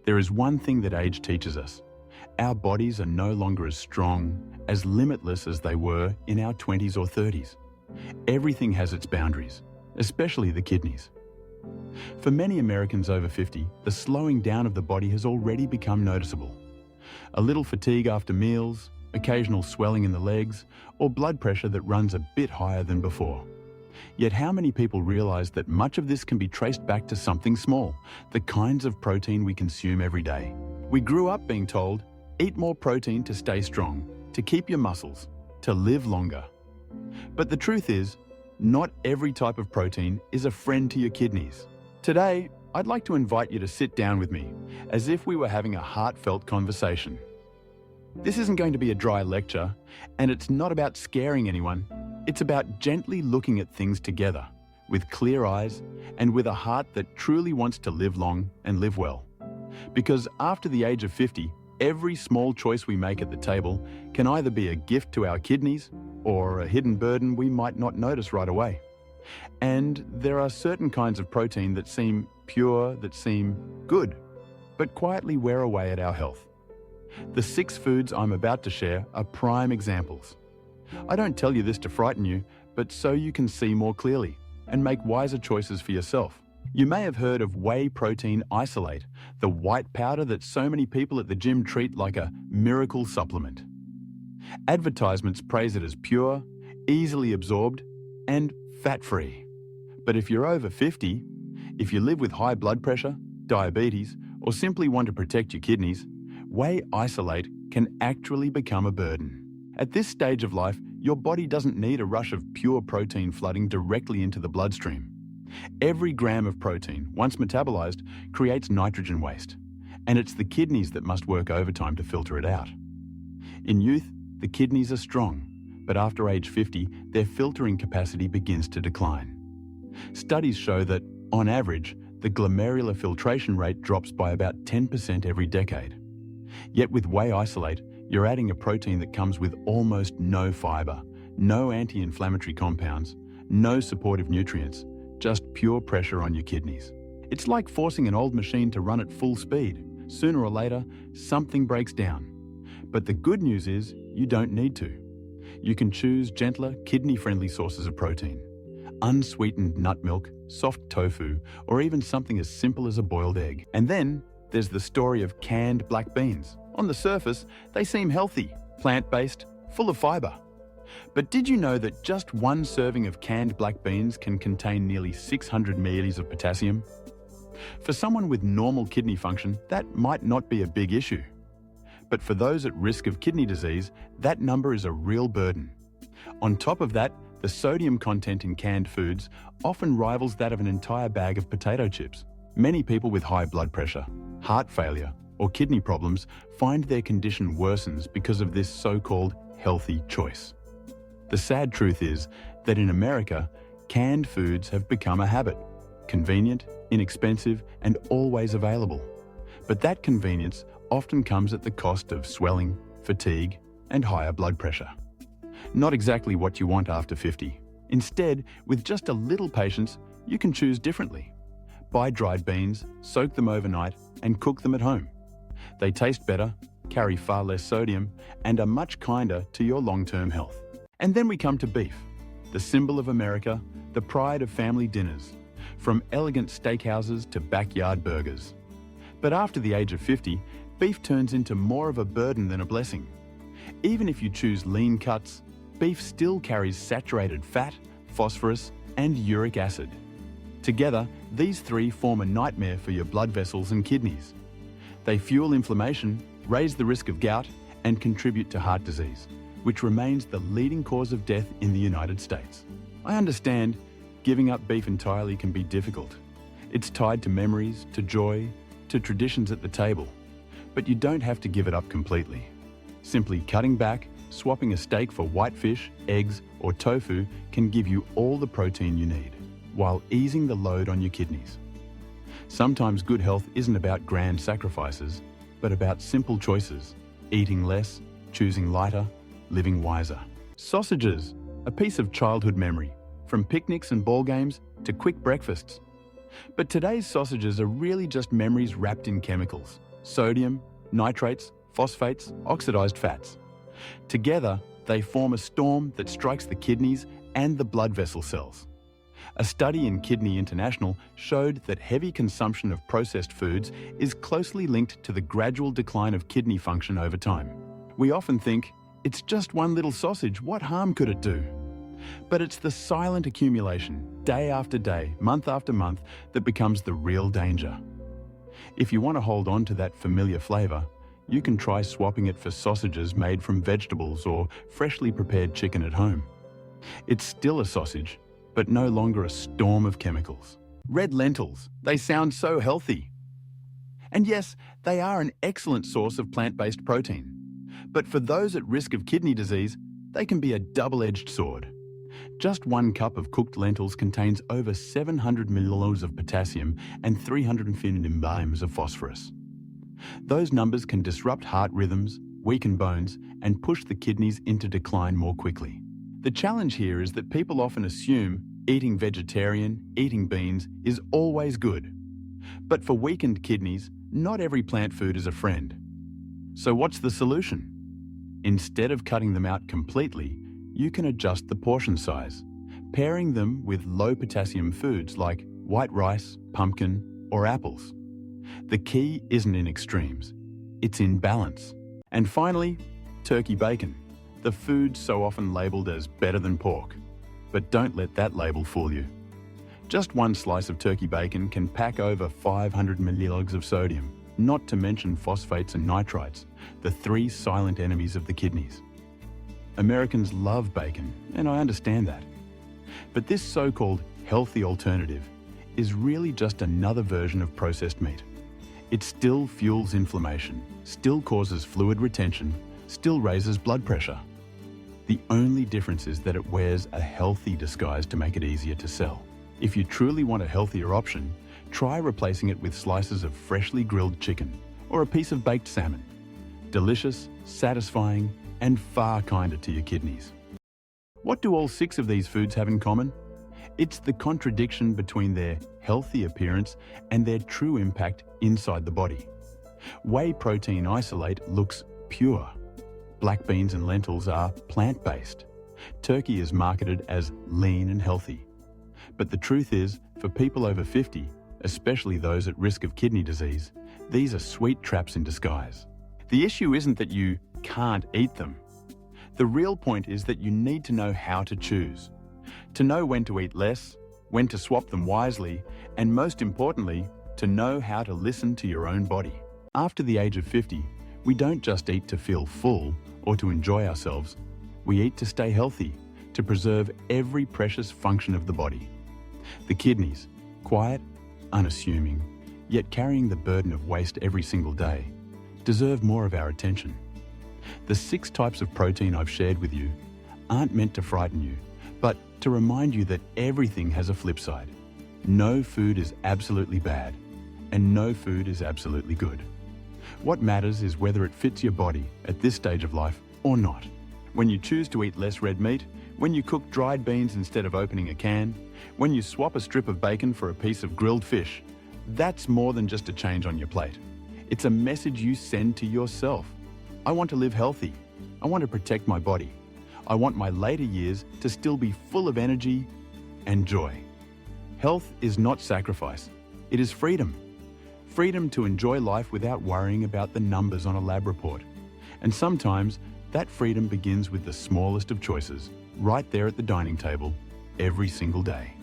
There is one thing that age teaches us. Our bodies are no longer as strong, as limitless as they were in our 20s or 30s. Everything has its boundaries, especially the kidneys. For many Americans over 50, the slowing down of the body has already become noticeable. A little fatigue after meals, occasional swelling in the legs, or blood pressure that runs a bit higher than before. Yet how many people realize that much of this can be traced back to something small, the kinds of protein we consume every day? We grew up being told, eat more protein to stay strong, to keep your muscles, to live longer. But the truth is, not every type of protein is a friend to your kidneys. Today, I'd like to invite you to sit down with me, as if we were having a heartfelt conversation. This isn't going to be a dry lecture, and it's not about scaring anyone. It's about gently looking at things together, with clear eyes and with a heart that truly wants to live long and live well. Because after the age of 50, every small choice we make at the table can either be a gift to our kidneys or a hidden burden we might not notice right away. And there are certain kinds of protein that seem pure, that seem good, but quietly wear away at our health. The 6 foods I'm about to share are prime examples. I don't tell you this to frighten you, but so you can see more clearly and make wiser choices for yourself. You may have heard of whey protein isolate, the white powder that so many people at the gym treat like a miracle supplement. Advertisements praise it as pure, easily absorbed, and fat-free. But if you're over 50, if you live with high blood pressure, diabetes, or simply want to protect your kidneys, whey isolate can actually become a burden. At this stage of life, your body doesn't need a rush of pure protein flooding directly into the bloodstream. Every gram of protein, once metabolized, creates nitrogen waste, and it's the kidneys that must work overtime to filter it out. In youth, the kidneys are strong, but after age 50, their filtering capacity begins to decline. Studies show that, on average, the glomerular filtration rate drops by about 10% every decade. Yet with whey isolate, you're adding a protein that comes with almost no fiber, no anti-inflammatory compounds, no supportive nutrients, just pure pressure on your kidneys. It's like forcing an old machine to run at full speed. Sooner or later, something breaks down. But the good news is, you don't need to. You can choose gentler, kidney-friendly sources of protein. Unsweetened nut milk, soft tofu, or even something as simple as a boiled egg. And then, there's the story of canned black beans. On the surface, they seem healthy, plant-based, full of fiber. But did you know that just one serving of canned black beans can contain nearly 600 milliliters of potassium? For someone with normal kidney function, that might not be a big issue. But for those at risk of kidney disease, that number is a real burden. On top of that, the sodium content in canned foods often rivals that of an entire bag of potato chips. Many people with high blood pressure, heart failure, or kidney problems find their condition worsens because of this so-called healthy choice. The sad truth is that in America, canned foods have become a habit. Convenient, inexpensive, and always available. But that convenience often comes at the cost of swelling, fatigue, and higher blood pressure. Not exactly what you want after 50. Instead, with just a little patience, you can choose differently. Buy dried beans, soak them overnight, and cook them at home. They taste better, carry far less sodium, and are much kinder to your long-term health. And then we come to beef, the symbol of America, the pride of family dinners, from elegant steakhouses to backyard burgers. But after the age of 50, beef turns into more of a burden than a blessing. Even if you choose lean cuts, beef still carries saturated fat, phosphorus, and uric acid. Together, these 3 form a nightmare for your blood vessels and kidneys. They fuel inflammation, raise the risk of gout, and contribute to heart disease, which remains the leading cause of death in the United States. I understand giving up beef entirely can be difficult. It's tied to memories, to joy, to traditions at the table. But you don't have to give it up completely. Simply cutting back, swapping a steak for white fish, eggs, or tofu can give you all the protein you need, while easing the load on your kidneys. Sometimes good health isn't about grand sacrifices, but about simple choices, eating less, choosing lighter, living wiser. Sausages, a piece of childhood memory, from picnics and ball games to quick breakfasts. But today's sausages are really just memories wrapped in chemicals. sodium, nitrates, phosphates, oxidized fats. Together, they form a storm that strikes the kidneys and the blood vessel cells. A study in Kidney International showed that heavy consumption of processed foods is closely linked to the gradual decline of kidney function over time. We often think, it's just one little sausage, what harm could it do? But it's the silent accumulation, day after day, month after month, that becomes the real danger. If you want to hold on to that familiar flavour, you can try swapping it for sausages made from vegetables or freshly prepared chicken at home. It's still a sausage, but no longer a storm of chemicals. Red lentils, they sound so healthy. And yes, they are an excellent source of plant-based protein. But for those at risk of kidney disease, they can be a double-edged sword. Just 1 cup of cooked lentils contains over 700 millimoles of potassium and 350 milligrams of phosphorus. Those numbers can disrupt heart rhythms, weaken bones, and push the kidneys into decline more quickly. The challenge here is that people often assume eating vegetarian, eating beans is always good. But for weakened kidneys, not every plant food is a friend. So what's the solution? Instead of cutting them out completely, you can adjust the portion size, pairing them with low potassium foods like white rice, pumpkin, or apples. The key isn't in extremes, it's in balance. And finally, turkey bacon, the food so often labelled as better than pork. But don't let that label fool you. Just 1 slice of turkey bacon can pack over 500 millilogs of sodium, not to mention phosphates and nitrites, the 3 silent enemies of the kidneys. Americans love bacon, and I understand that. But this so-called healthy alternative is really just another version of processed meat. It still fuels inflammation, still causes fluid retention, still raises blood pressure. The only difference is that it wears a healthy disguise to make it easier to sell. If you truly want a healthier option, try replacing it with slices of freshly grilled chicken or a piece of baked salmon. Delicious, satisfying, and far kinder to your kidneys. What do all 6 of these foods have in common? It's the contradiction between their healthy appearance and their true impact inside the body. Whey protein isolate looks pure. Black beans and lentils are plant-based. Turkey is marketed as lean and healthy. But the truth is, for people over 50, especially those at risk of kidney disease, these are sweet traps in disguise. The issue isn't that you can't eat them. The real point is that you need to know how to choose. To know when to eat less, when to swap them wisely, and most importantly, to know how to listen to your own body. After the age of 50, we don't just eat to feel full or to enjoy ourselves. We eat to stay healthy, to preserve every precious function of the body. The kidneys, quiet, unassuming, yet carrying the burden of waste every single day, deserve more of our attention. The 6 types of protein I've shared with you aren't meant to frighten you, but to remind you that everything has a flip side. No food is absolutely bad, and no food is absolutely good. What matters is whether it fits your body at this stage of life or not. When you choose to eat less red meat, when you cook dried beans instead of opening a can, when you swap a strip of bacon for a piece of grilled fish, that's more than just a change on your plate. It's a message you send to yourself. I want to live healthy. I want to protect my body. I want my later years to still be full of energy and joy. Health is not sacrifice. It is freedom. Freedom to enjoy life without worrying about the numbers on a lab report. And sometimes that freedom begins with the smallest of choices, right there at the dining table, every single day.